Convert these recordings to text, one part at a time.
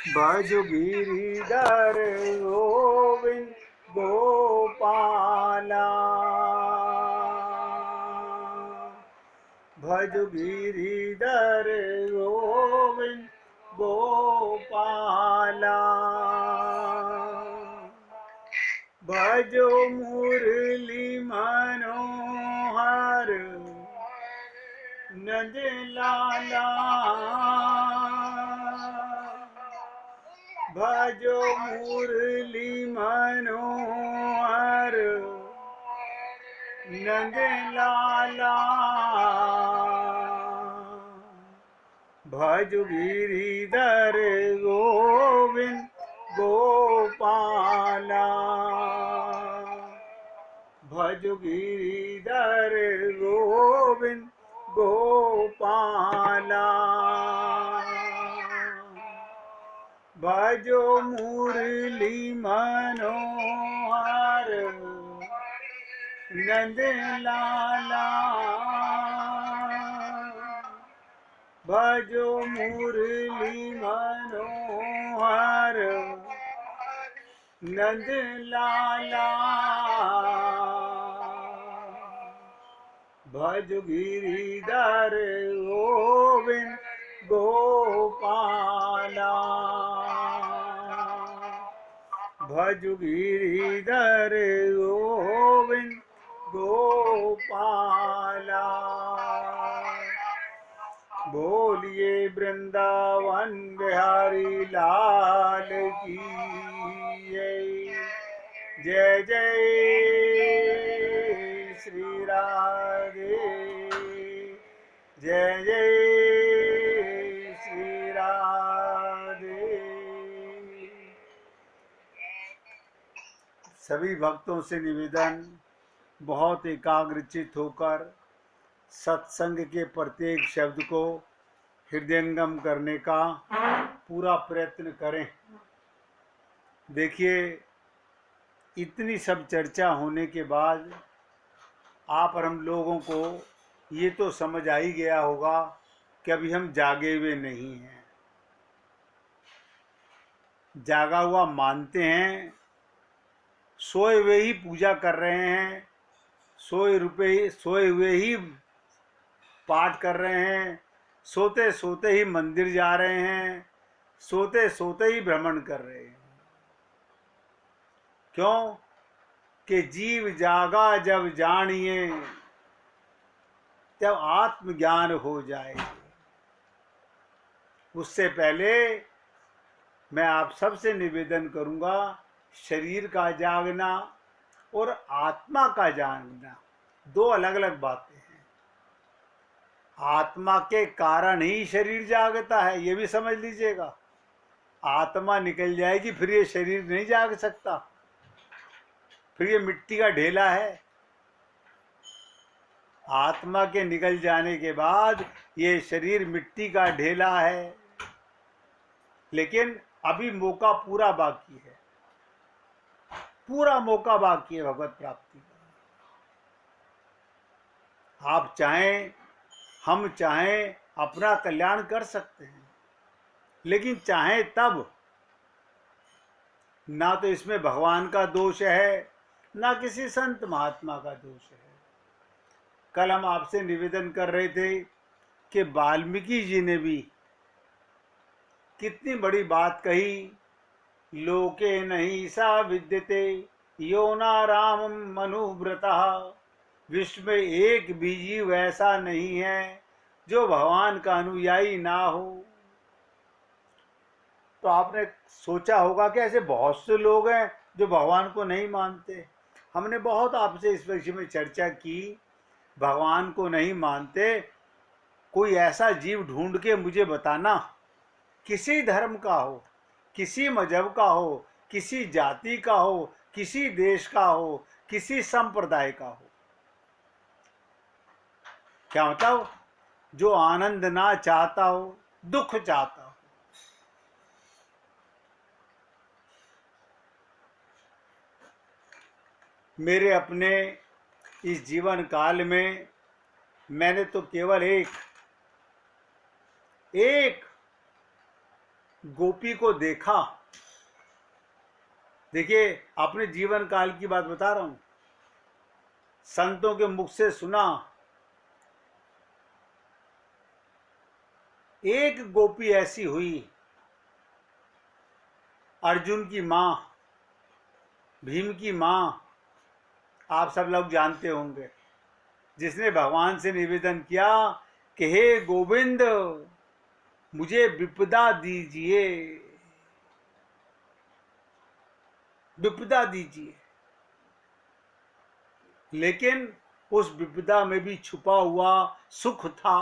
भज गिरिधर गोविंद गोपाला। भज गिरिधर गोविंद गोपाला। भजो मुरली मनोहर नंद लाला। भजो मुरली मनोहर नंद लाला। भज गिरिधर गोविंद गोपाला। भज गिरिधर गोविंद गोपाला। भजो मुरली मनोहर नंद लाला। भजो मुरली मनोहर नंद लाला। भज गिरिधर गोविंद गोपाला। भज गिरिधर गोविंद गोपाला। बोलिए वृंदावन बिहारी लाल की जय जय श्री राधे। जय जय श्री राधे। सभी भक्तों से निवेदन, बहुत एकाग्रचित होकर सत्संग के प्रत्येक शब्द को हृदयंगम करने का पूरा प्रयत्न करें। देखिए, इतनी सब चर्चा होने के बाद आप और हम लोगों को ये तो समझ आ ही गया होगा कि अभी हम जागे हुए नहीं हैं। जागा हुआ मानते हैं, सोए हुए ही पूजा कर रहे हैं, सोए हुए ही पाठ कर रहे हैं, सोते सोते ही मंदिर जा रहे हैं, सोते सोते ही भ्रमण कर रहे हैं। क्यों? कि जीव जागा जब जानिए तब आत्मज्ञान हो जाए। उससे पहले मैं आप सबसे निवेदन करूंगा, शरीर का जागना और आत्मा का जागना दो अलग अलग बातें हैं। आत्मा के कारण ही शरीर जागता है, ये भी समझ लीजिएगा। आत्मा निकल जाएगी फिर ये शरीर नहीं जाग सकता, फिर ये मिट्टी का ढेला है। आत्मा के निकल जाने के बाद ये शरीर मिट्टी का ढेला है। लेकिन अभी मौका पूरा बाकी है, पूरा मौका बाकी है भगवत प्राप्ति का। आप चाहें, हम चाहें, अपना कल्याण कर सकते हैं, लेकिन चाहें तब। ना तो इसमें भगवान का दोष है, ना किसी संत महात्मा का दोष है। कल हम आपसे निवेदन कर रहे थे कि वाल्मीकि जी ने भी कितनी बड़ी बात कही। लोके नहीं सा विद्यते यो ना राम मनुव्रतः। विश्व में एक भी जीव ऐसा नहीं है जो भगवान का अनुयायी ना हो। तो आपने सोचा होगा कि ऐसे बहुत से लोग हैं जो भगवान को नहीं मानते। हमने बहुत आपसे इस विषय में चर्चा की। भगवान को नहीं मानते, कोई ऐसा जीव ढूंढ के मुझे बताना, किसी धर्म का हो, किसी मजहब का हो, किसी जाति का हो, किसी देश का हो, किसी संप्रदाय का हो। क्या मतलब? जो आनंद ना चाहता हो, दुख चाहता हो। मेरे अपने इस जीवन काल में मैंने तो केवल एक गोपी को देखा, देखिए अपने जीवन काल की बात बता रहा हूं, संतों के मुख से सुना, एक गोपी ऐसी हुई, अर्जुन की मां, भीम की मां, आप सब लोग जानते होंगे, जिसने भगवान से निवेदन किया कि हे गोविंद मुझे विपदा दीजिए, विपदा दीजिए। लेकिन उस विपदा में भी छुपा हुआ सुख था।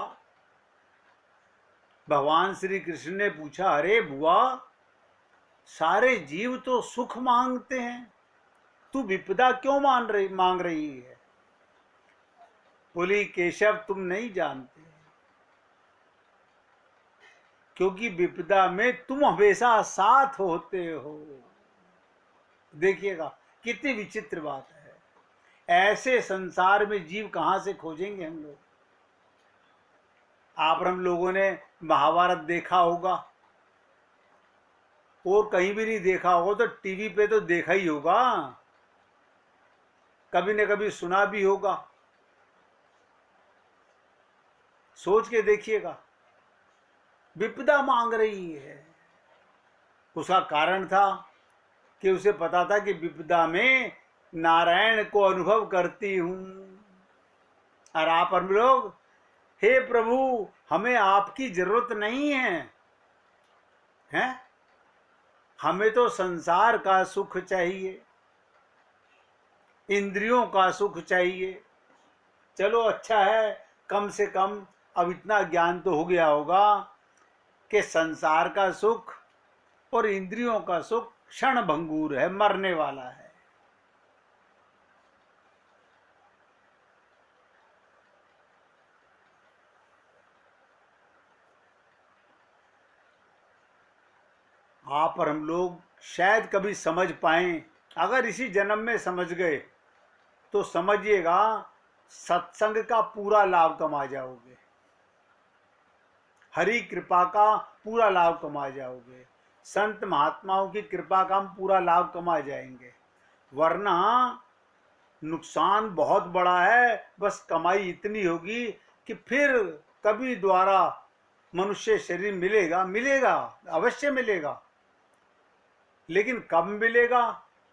भगवान श्री कृष्ण ने पूछा, अरे बुआ, सारे जीव तो सुख मांगते हैं, तू विपदा क्यों मांग रही है? बोली, केशव तुम नहीं जानते, क्योंकि विपदा में तुम हमेशा साथ होते हो। देखिएगा कितनी विचित्र बात है। ऐसे संसार में जीव कहां से खोजेंगे हम लोग? आप हम लोगों ने महाभारत देखा होगा, और कहीं भी नहीं देखा होगा तो टीवी पे तो देखा ही होगा, कभी न कभी सुना भी होगा। सोच के देखिएगा, विपदा मांग रही है। उसका कारण था कि उसे पता था कि विपदा में नारायण को अनुभव करती हूं। और आप हम लोग, हे प्रभु हमें आपकी जरूरत नहीं है, हैं? हमें तो संसार का सुख चाहिए, इंद्रियों का सुख चाहिए। चलो अच्छा है, कम से कम अब इतना ज्ञान तो हो गया होगा कि संसार का सुख और इंद्रियों का सुख क्षण भंगुर है, मरने वाला है। आप और हम लोग शायद कभी समझ पाएं, अगर इसी जन्म में समझ गए तो समझिएगा सत्संग का पूरा लाभ कमा जाओगे, हरि कृपा का पूरा लाभ कमा जाओगे, संत महात्माओं की कृपा का हम पूरा लाभ कमा जाएंगे। वरना नुकसान बहुत बड़ा है। बस कमाई इतनी होगी कि फिर कभी द्वारा मनुष्य शरीर मिलेगा, मिलेगा अवश्य मिलेगा, लेकिन कब मिलेगा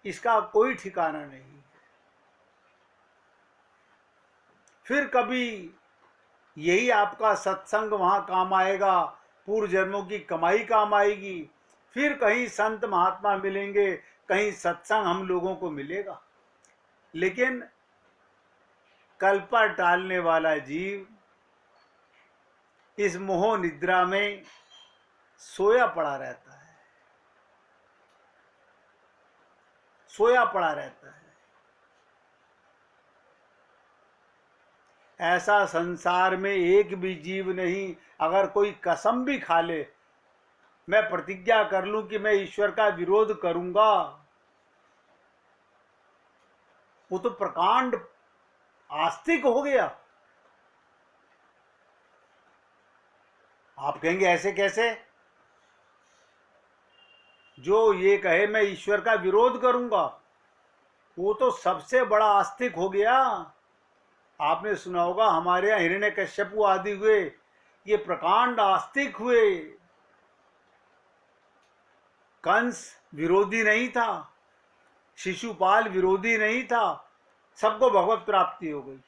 इसका कोई ठिकाना नहीं। फिर कभी यही आपका सत्संग वहां काम आएगा, पूर्व जन्मों की कमाई काम आएगी, फिर कहीं संत महात्मा मिलेंगे, कहीं सत्संग हम लोगों को मिलेगा। लेकिन कल्पा टालने वाला जीव इस मोह निद्रा में सोया पड़ा रहता है, सोया पड़ा रहता है। ऐसा संसार में एक भी जीव नहीं, अगर कोई कसम भी खा ले, मैं प्रतिज्ञा कर लूं कि मैं ईश्वर का विरोध करूंगा, वो तो प्रकांड आस्तिक हो गया। आप कहेंगे ऐसे कैसे? जो ये कहे मैं ईश्वर का विरोध करूंगा, वो तो सबसे बड़ा आस्तिक हो गया। आपने सुना होगा हमारे यहाँ हिरण्यकश्यपु आदि हुए, ये प्रकांड आस्तिक हुए। कंस विरोधी नहीं था, शिशुपाल विरोधी नहीं था, सबको भगवत प्राप्ति हो गई।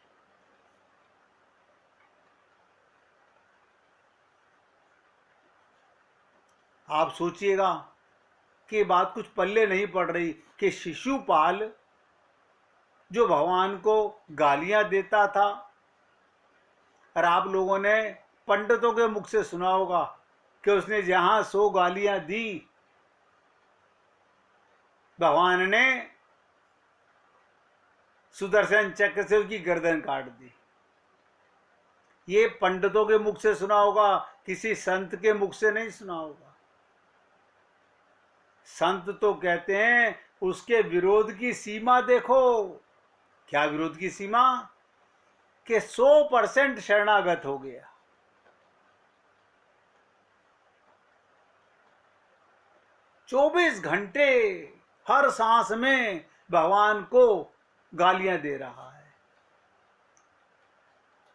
आप सोचिएगा कि बात कुछ पल्ले नहीं पड़ रही कि शिशुपाल जो भगवान को गालियां देता था, और आप लोगों ने पंडितों के मुख से सुना होगा कि उसने जहां 100 गालियां दी, भगवान ने सुदर्शन चक्र से उसकी गर्दन काट दी। ये पंडितों के मुख से सुना होगा, किसी संत के मुख से नहीं सुना होगा। संत तो कहते हैं उसके विरोध की सीमा देखो। क्या विरोध की सीमा? कि 100% शरणागत हो गया। 24 घंटे हर सांस में भगवान को गालियां दे रहा है।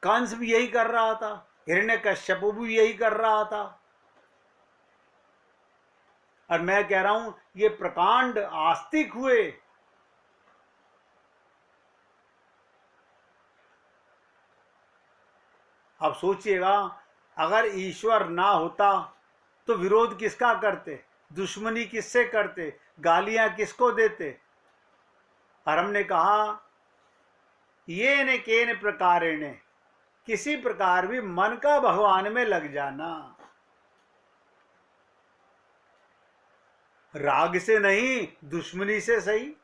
कंस भी यही कर रहा था, हिरण्यकश्यप भी यही कर रहा था। और मैं कह रहा हूं ये प्रकांड आस्तिक हुए। अब सोचिएगा, अगर ईश्वर ना होता तो विरोध किसका करते, दुश्मनी किससे करते, गालियां किसको देते। और हमने कहा ये न केन प्रकारेण, किसी प्रकार भी मन का भगवान में लग जाना, राग से नहीं दुश्मनी से सही,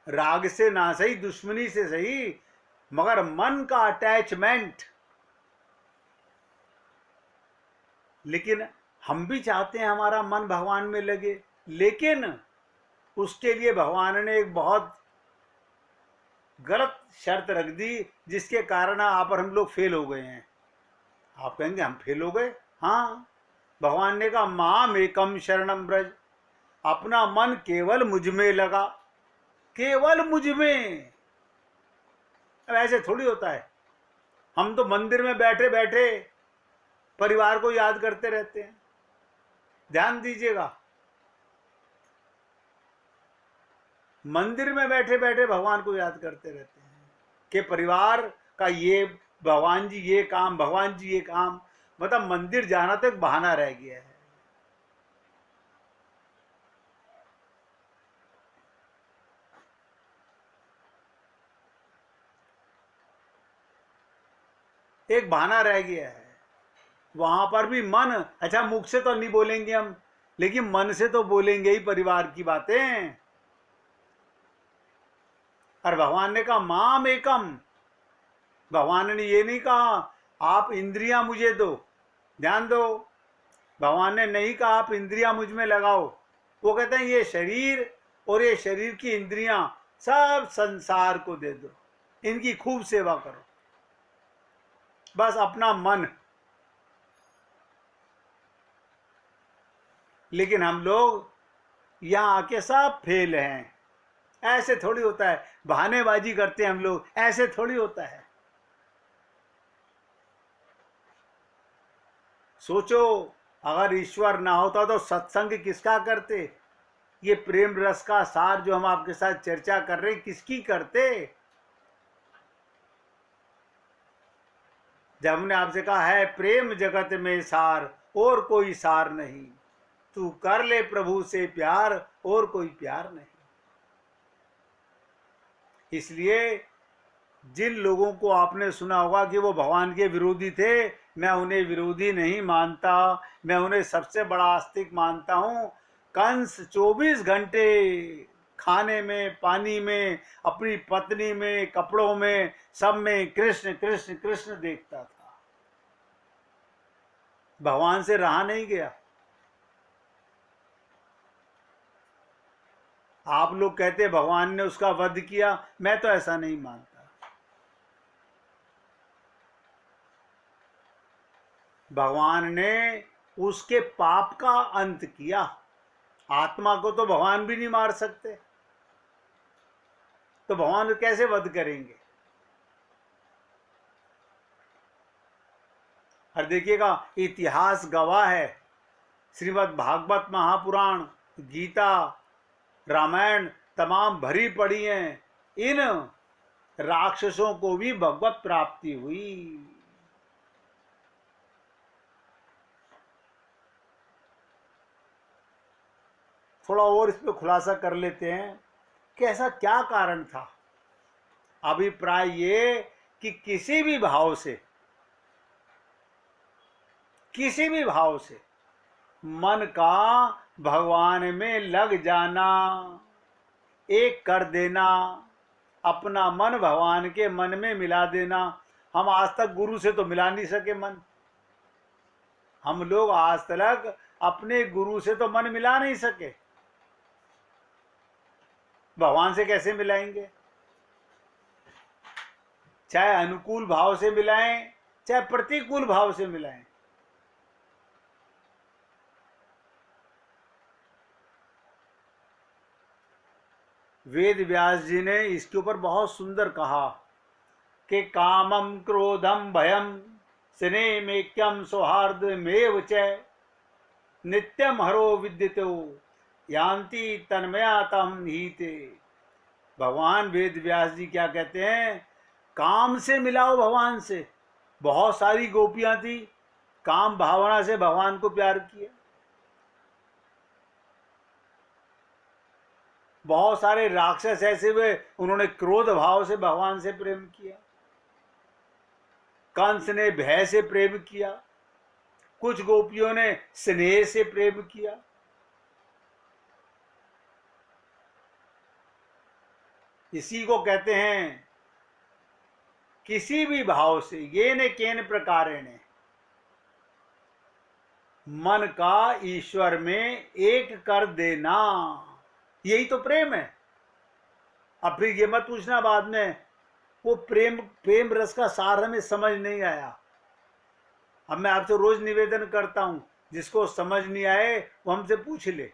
राग से ना सही दुश्मनी से सही, मगर मन का अटैचमेंट। लेकिन हम भी चाहते हैं हमारा मन भगवान में लगे, लेकिन उसके लिए भगवान ने एक बहुत गलत शर्त रख दी, जिसके कारण आप और हम लोग फेल हो गए हैं। आप कहेंगे हम फेल हो गए? हाँ, भगवान ने कहा माम एकम शरणम ब्रज, अपना मन केवल मुझ में लगा, केवल मुझ में। अब ऐसे थोड़ी होता है, हम तो मंदिर में बैठे बैठे परिवार को याद करते रहते हैं। ध्यान दीजिएगा, मंदिर में बैठे बैठे भगवान को याद करते रहते हैं कि परिवार का ये, भगवान जी ये काम, भगवान जी ये काम। मतलब मंदिर जाना तो एक बहाना रह गया है। एक बहाना रह गया है। वहां पर भी मन, अच्छा मुख से तो नहीं बोलेंगे हम, लेकिन मन से तो बोलेंगे ही परिवार की बातें। और भगवान ने कहा माम एकम, भगवान ने ये नहीं कहा आप इंद्रियां मुझे दो, ध्यान दो। भगवान ने नहीं कहा आप इंद्रियां मुझ में लगाओ। वो कहते हैं ये शरीर और ये शरीर की इंद्रियां सब संसार को दे दो, इनकी खूब सेवा करो, बस अपना मन। लेकिन हम लोग यहां आके सब फेल हैं। ऐसे थोड़ी होता है, बहानेबाजी करते हैं हम लोग, ऐसे थोड़ी होता है। सोचो, अगर ईश्वर ना होता तो सत्संग किसका करते? ये प्रेम रस का सार जो हम आपके साथ चर्चा कर रहे हैं, किसकी करते? जब हमने आपसे कहा है प्रेम जगत में सार, और कोई सार नहीं, तू कर ले प्रभु से प्यार, और कोई प्यार नहीं। इसलिए जिन लोगों को आपने सुना होगा कि वो भगवान के विरोधी थे, मैं उन्हें विरोधी नहीं मानता, मैं उन्हें सबसे बड़ा आस्तिक मानता हूं। कंस 24 घंटे खाने में, पानी में, अपनी पत्नी में, कपड़ों में, सब में कृष्ण कृष्ण कृष्ण देखता था, भगवान से रहा नहीं गया। आप लोग कहते भगवान ने उसका वध किया, मैं तो ऐसा नहीं मानता। भगवान ने उसके पाप का अंत किया। आत्मा को तो भगवान भी नहीं मार सकते, तो भगवान कैसे वध करेंगे? और देखिएगा, इतिहास गवाह है, श्रीमद् भागवत महापुराण, गीता, रामायण तमाम भरी पड़ी हैं। इन राक्षसों को भी भगवत प्राप्ति हुई। थोड़ा और इस पर खुलासा कर लेते हैं कि ऐसा क्या कारण था। अभिप्राय ये कि किसी भी भाव से मन का भगवान में लग जाना, एक कर देना, अपना मन भगवान के मन में मिला देना। हम आज तक गुरु से तो मिला नहीं सके मन, हम लोग आज तक अपने गुरु से तो मन मिला नहीं सके, भगवान से कैसे मिलाएंगे? चाहे अनुकूल भाव से मिलाएं, चाहे प्रतिकूल भाव से मिलाएं। वेद व्यास जी ने इसके ऊपर बहुत सुंदर कहा कि कामम क्रोधम भयम स्नेहमेक्यम सौहार्दमेव च नित्यम हरो विद्यतो यान्ति तन्मयातम नीते। भगवान वेद व्यास जी क्या कहते हैं? काम से मिलाओ भगवान से। बहुत सारी गोपियां थी, काम भावना से भगवान को प्यार किया। बहुत सारे राक्षस ऐसे हुए, उन्होंने क्रोध भाव से भगवान से प्रेम किया। कंस ने भय से प्रेम किया, कुछ गोपियों ने स्नेह से प्रेम किया। इसी को कहते हैं किसी भी भाव से ये न केन प्रकारेण मन का ईश्वर में एक कर देना, यही तो प्रेम है। अब फिर ये मत पूछना बाद में वो प्रेम रस का सार हमें समझ नहीं आया। अब मैं आपसे रोज निवेदन करता हूं, जिसको समझ नहीं आए वो हमसे पूछ ले,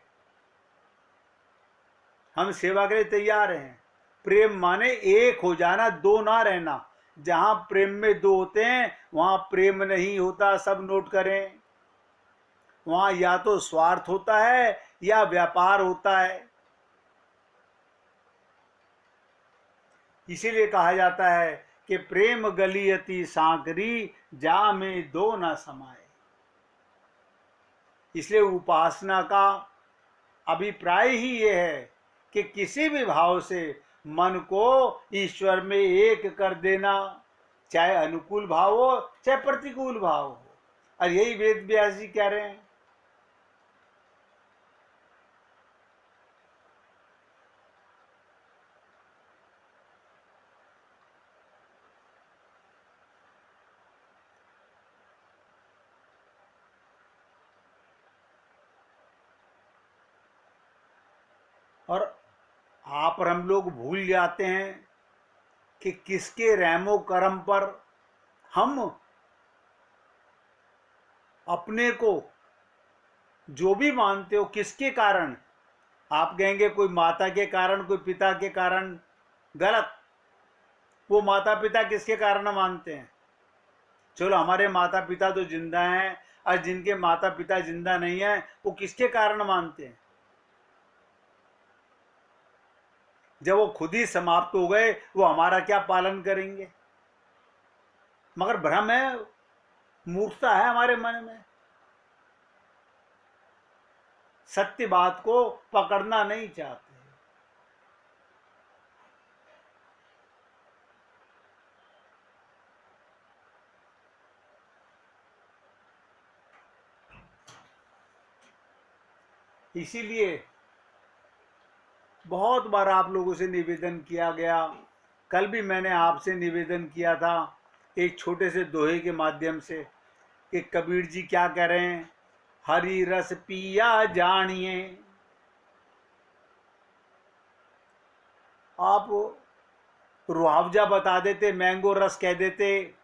हम सेवा के लिए तैयार हैं। प्रेम माने एक हो जाना, दो ना रहना। जहां प्रेम में दो होते हैं वहां प्रेम नहीं होता, सब नोट करें। वहां या तो स्वार्थ होता है या व्यापार होता है। इसीलिए कहा जाता है कि प्रेम गलियति सांकरी जा में दो ना समाये। इसलिए उपासना का अभिप्राय ही ये है कि किसी भी भाव से मन को ईश्वर में एक कर देना, चाहे अनुकूल भाव हो चाहे प्रतिकूल भाव हो। और यही वेद व्यास जी कह रहे हैं। और आप और हम लोग भूल जाते हैं कि किसके रहमो करम पर हम अपने को जो भी मानते हो, किसके कारण। आप कहेंगे कोई माता के कारण, कोई पिता के कारण, गलत। वो माता पिता किसके कारण मानते हैं? चलो हमारे माता पिता तो जिंदा हैं, और जिनके माता पिता जिंदा नहीं है वो किसके कारण मानते हैं? जब वो खुद ही समाप्त हो गए वो हमारा क्या पालन करेंगे? मगर भ्रम है, मूर्खता है हमारे मन में, सत्य बात को पकड़ना नहीं चाहते। इसीलिए बहुत बार आप लोगों से निवेदन किया गया, कल भी मैंने आपसे निवेदन किया था एक छोटे से दोहे के माध्यम से कि कबीर जी क्या कह रहे हैं, हरि रस पिया जानिए। आप रुआवजा बता देते, मैंगो रस कह देते,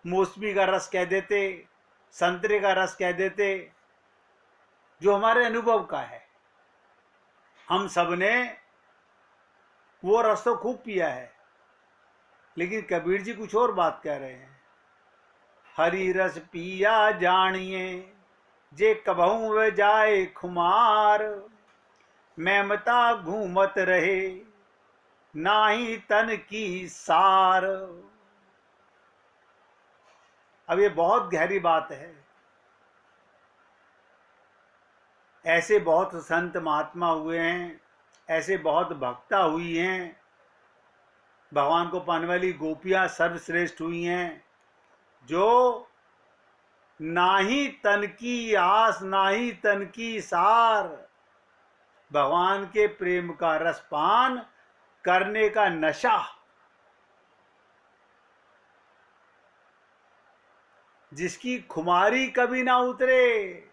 मौसमी का रस कह देते, संतरे का रस कह देते, जो हमारे अनुभव का है। हम सब ने वो रस तो खूब पिया है, लेकिन कबीर जी कुछ और बात कह रहे हैं। हरि रस पिया जानिए जे कबहू व जाए खुमार, मैमता घूमत रहे नाही तन की सार। अब ये बहुत गहरी बात है। ऐसे बहुत संत महात्मा हुए हैं, ऐसे बहुत भक्ता हुई हैं, भगवान को पाने वाली गोपियां सर्वश्रेष्ठ हुई हैं, जो ना ही तन की आस ना ही तन की सार, भगवान के प्रेम का रसपान करने का नशा, जिसकी खुमारी कभी ना उतरे।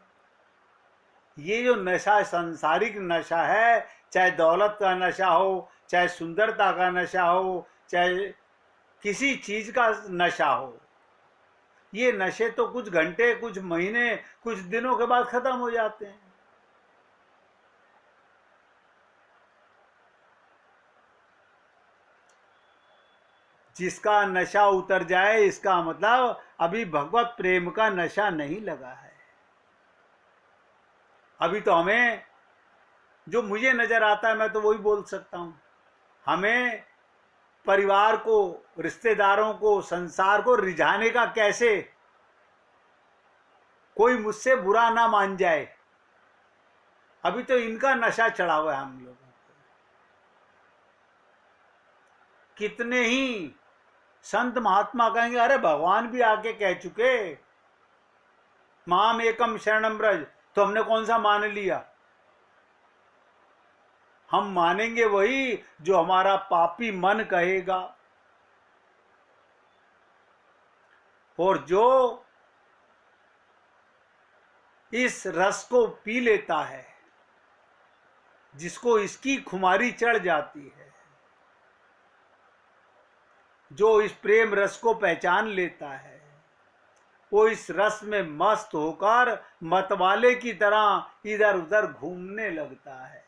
ये जो नशा सांसारिक नशा है, चाहे दौलत का नशा हो, चाहे सुंदरता का नशा हो, चाहे किसी चीज का नशा हो, ये नशे तो कुछ घंटे, कुछ महीने, कुछ दिनों के बाद खत्म हो जाते हैं। जिसका नशा उतर जाए, इसका मतलब अभी भगवत प्रेम का नशा नहीं लगा है। अभी तो हमें जो मुझे नजर आता है मैं तो वही बोल सकता हूं, हमें परिवार को, रिश्तेदारों को, संसार को रिझाने का कैसे, कोई मुझसे बुरा ना मान जाए, अभी तो इनका नशा चढ़ा हुआ है हम लोगों को। कितने ही संत महात्मा कहेंगे अरे भगवान भी आके कह चुके माम एकम शरणम ब्रज, तो हमने कौन सा मान लिया। हम मानेंगे वही जो हमारा पापी मन कहेगा, और जो इस रस को पी लेता है, जिसको इसकी खुमारी चढ़ जाती है, जो इस प्रेम रस को पहचान लेता है, वो इस रस में मस्त होकर मतवाले की तरह इधर उधर घूमने लगता है।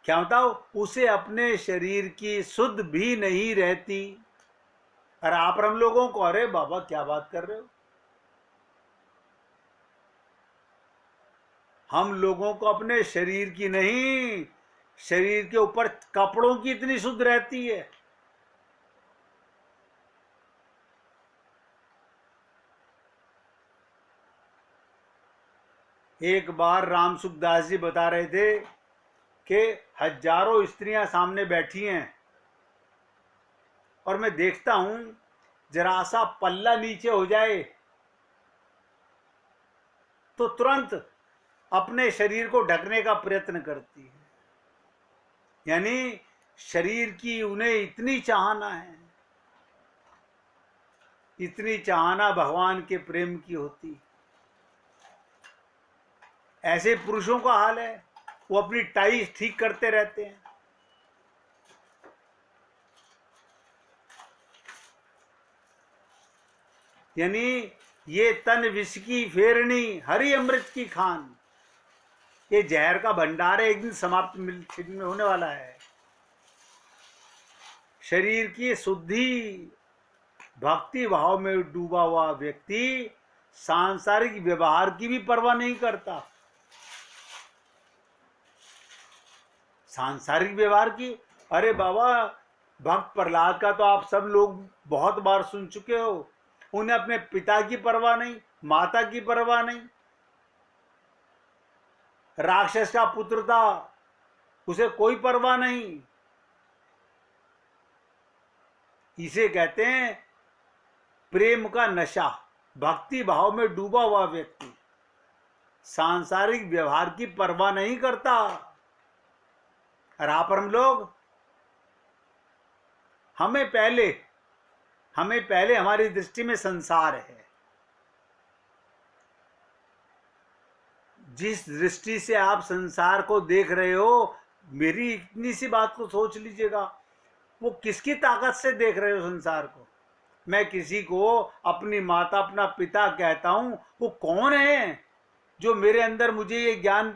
क्या बताओ, उसे अपने शरीर की सुध भी नहीं रहती। और आप हम लोगों को, अरे बाबा क्या बात कर रहे हो, हम लोगों को अपने शरीर की नहीं, शरीर के ऊपर कपड़ों की इतनी सुध रहती है। एक बार राम सुखदास जी बता रहे थे कि हजारों स्त्रियां सामने बैठी हैं और मैं देखता हूं जरा सा पल्ला नीचे हो जाए तो तुरंत अपने शरीर को ढकने का प्रयत्न करती है। यानी शरीर की उन्हें इतनी चाहना है, इतनी चाहना भगवान के प्रेम की होती। ऐसे पुरुषों का हाल है, वो अपनी टाई ठीक करते रहते हैं। यानी ये तन विष की फेरनी हरि अमृत की खान, ये जहर का भंडार है, एक दिन समाप्त में होने वाला है। शरीर की शुद्धि, भक्ति भाव में डूबा हुआ व्यक्ति सांसारिक व्यवहार की भी परवाह नहीं करता। सांसारिक व्यवहार की, अरे बाबा भक्त प्रहलाद का तो आप सब लोग बहुत बार सुन चुके हो। उन्हें अपने पिता की परवाह नहीं, माता की परवाह नहीं। राक्षस का पुत्र था, उसे कोई परवाह नहीं। इसे कहते हैं प्रेम का नशा। भक्ति भाव में डूबा हुआ व्यक्ति सांसारिक व्यवहार की परवाह नहीं करता। और आप हम लोग, हमें पहले हमारी दृष्टि में संसार है। जिस दृष्टि से आप संसार को देख रहे हो, मेरी इतनी सी बात को सोच लीजिएगा, वो किसकी ताकत से देख रहे हो संसार को। मैं किसी को अपनी माता, अपना पिता कहता हूं, वो कौन है जो मेरे अंदर मुझे ये ज्ञान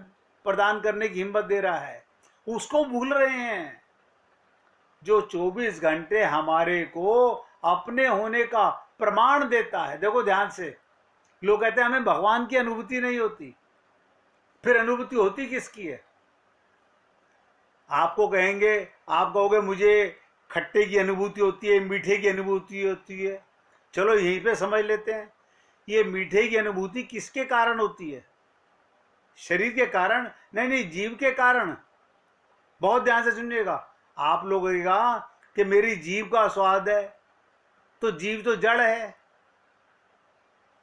प्रदान करने की हिम्मत दे रहा है। उसको भूल रहे हैं जो 24 घंटे हमारे को अपने होने का प्रमाण देता है। देखो ध्यान से, लोग कहते हैं हमें भगवान की अनुभूति नहीं होती, फिर अनुभूति होती किसकी है। आपको कहेंगे, आप कहोगे मुझे खट्टे की अनुभूति होती है, मीठे की अनुभूति होती है। चलो यहीं पे समझ लेते हैं, ये मीठे की अनुभूति किसके कारण होती है? शरीर के कारण नहीं, जीव के कारण। बहुत ध्यान से सुनिएगा। आप लोग कहेगा कि मेरी जीव का स्वाद है, तो जीव तो जड़ है।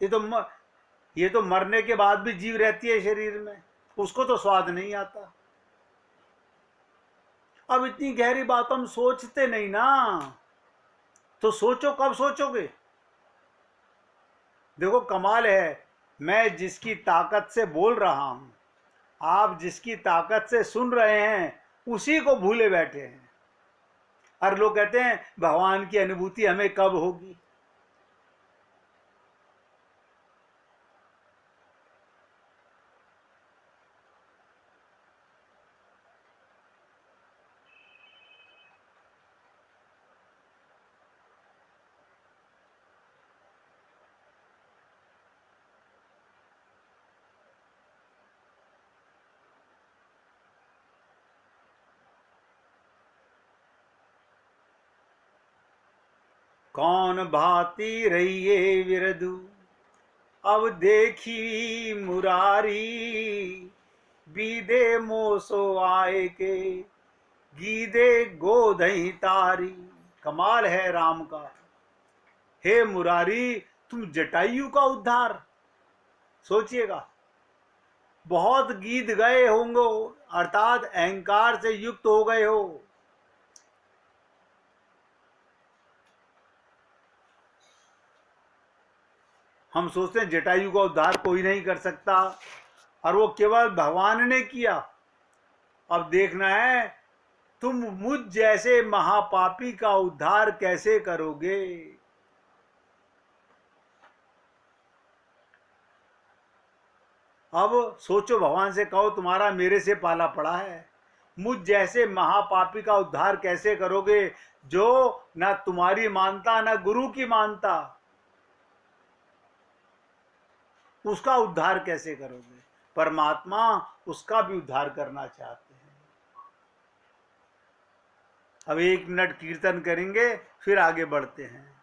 ये तो मरने के बाद भी जीव रहती है शरीर में, उसको तो स्वाद नहीं आता। अब इतनी गहरी बात हम सोचते नहीं ना, तो सोचो, कब सोचोगे? देखो कमाल है, मैं जिसकी ताकत से बोल रहा हूं, आप जिसकी ताकत से सुन रहे हैं, उसी को भूले बैठे हैं। और लोग कहते हैं भगवान की अनुभूति हमें कब होगी। कौन भांति रहिए विरधु, अब देखी मुरारी, बीदे मोसो आए के, गीदे गोधई तारी। कमाल है राम का। हे मुरारी, तुम जटायु का उद्धार, सोचिएगा, बहुत गीत गए होंगे, अर्थात अहंकार से युक्त हो गए हो। हम सोचते हैं जटायु का उद्धार कोई नहीं कर सकता, और वो केवल भगवान ने किया। अब देखना है तुम मुझ जैसे महापापी का उद्धार कैसे करोगे। अब सोचो, भगवान से कहो तुम्हारा मेरे से पाला पड़ा है, मुझ जैसे महापापी का उद्धार कैसे करोगे, जो ना तुम्हारी मानता ना गुरु की मानता, उसका उद्धार कैसे करोगे। परमात्मा उसका भी उद्धार करना चाहते हैं। अब 1 मिनट कीर्तन करेंगे, फिर आगे बढ़ते हैं।